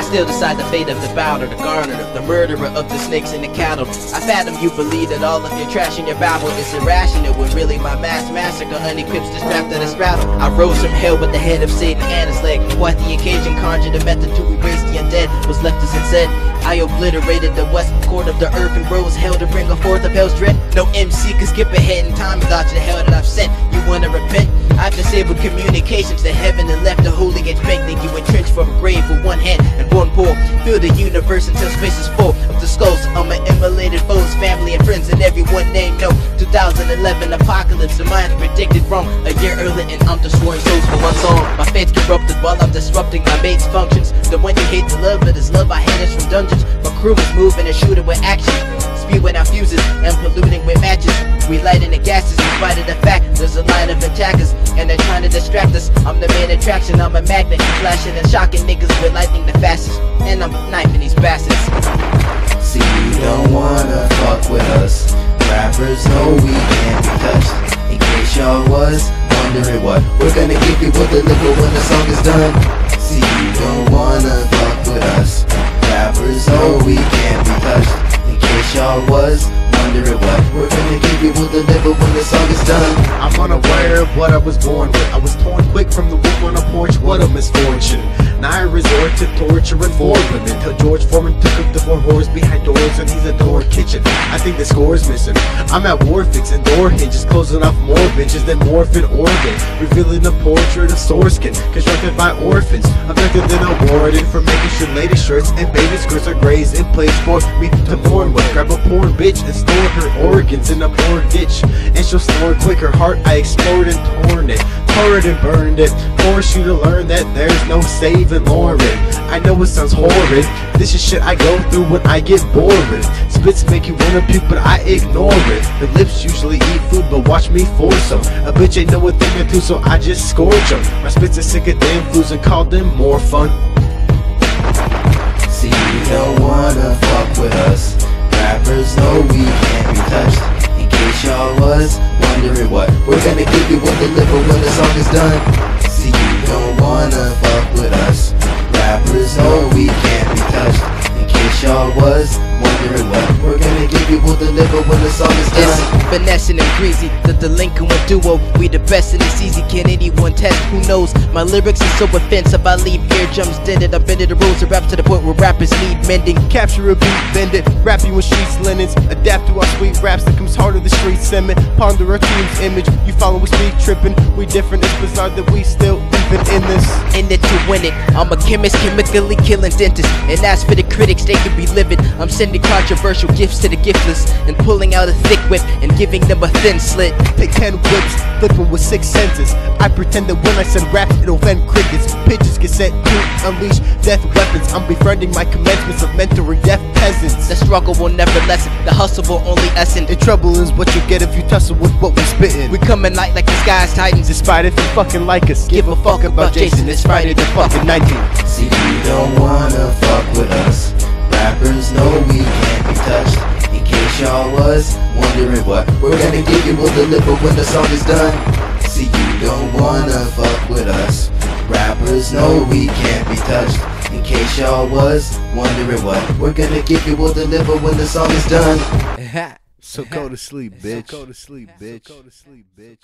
Still decide the fate of the bounder, the garner, the murderer of the snakes and the cattle. I fathom you believe that all of your trash in your Bible is irrational, when really my mass massacre unequips the strap that I straddle. I rose from hell with the head of Satan and his leg. What the occasion conjured a method to erase the undead was left as unsaid. I obliterated the west court of the earth and rose hell to bring a forth of hell's dread. No MC could skip ahead in time and dodge the hell that I've sent. You wanna repent? I've disabled communications to heaven and left the holy gates begging you entrenched for a grave with one hand and one paw. Fill the universe until space is full of the skulls of my immolated foes, family and friends, and everyone they know. 2011 apocalypse, the mind's predicted wrong a year early, and I'm destroying souls for one song. My faith's corrupted while I'm disrupting my mate's functions. The one you hate to love, but his love I hate is from dungeons. My crew is moving and shooting with action, spewing out fuses and polluting with matches. We lighting the gases in spite of the fact there's a line of attackers and they're trying to distract us. I'm the main attraction, I'm a magnet, flashing and shocking niggas with lightning the fastest, and I'm knifing these bastards. See, you don't wanna fuck with us. Rappers know we can't be touched. In case y'all was wondering what we're gonna give you, we'll deliver when the song is done. See, you don't wanna fuck with us. Rappers know we can't be touched. In case y'all was wondering what we're gonna give you, we'll deliver when the song is done. I'm unaware of what I was born with. I was torn quick from the womb on a porch, what a misfortune. Now I resort to torture and four women, till George Foreman took up the 4 whores behind doors and he's a door kitchen. I think the score's missing. I'm at war fixing door hinges, closing off more bitches than morphine organ, revealing a portrait of Soreskin constructed by orphans, abducted and awarded for making sure ladies' shirts and baby skirts are grazed in place for me to mourn with. Grab a porn bitch and store her organs in a porn ditch, and she'll snore quick. Her heart I explored and torn it, tore it and burned it. Force you to learn that there's no saving Lauren. I know it sounds horrid, this is shit I go through when I get bored. Spits make you wanna puke but I ignore it. The lips usually eat food but watch me force them. A bitch ain't know a thing or two so I just scorch them. My spits are sick of damn flus and call them more fun. See, you don't wanna fuck with us. Rappers know we can't be touched. In case y'all was wondering what we're gonna give you, we'll deliver when the song is done. See, you don't wanna fuck with us. Rappers know we can't be touched. In case y'all was wondering what we're gonna give you, we'll deliver when the song is done. It's finessing and greasy, the delinquent duo. We the best and it's easy, can anyone test? Who knows? My lyrics are so offensive, I leave eardrums dented. I'm bending the rules of rap to the point where rappers need mending. Capture a beat, bend it, rap you in sheets, linens. Adapt to our sweet raps that comes hard of the street cement. Ponder our team's image, you follow, we speak tripping. We different, it's bizarre that we still even in this. In it to win it, I'm a chemist, chemically killing dentists. And as for the critics, they can be livid. I'm sending controversial gifts to the giftless and pulling out a thick whip and giving them a thin slit. Pick 10 whips, flipping with 6 senses. I pretend that when I send raps, it'll offend crickets. Pigeons get set to unleash death weapons. I'm befriending my commencements of mentoring deaf peasants. The struggle will never lessen, the hustle will only lessen. The trouble is what you get if you tussle with what we spittin'. We coming like the sky's titans. Despite if you fucking like us, give a fuck about Jason, it's Friday the fucking 19th. See, you don't wanna fuck with us. Rappers know we can't be touched. In case y'all was wondering what we're gonna give you, we'll deliver when the song is done. See, you don't wanna fuck with us. Rappers know we can't be touched. In case y'all was wondering what we're gonna give you, we'll deliver when the song is done. So go to sleep, bitch. So go to sleep, bitch. So go to sleep, bitch.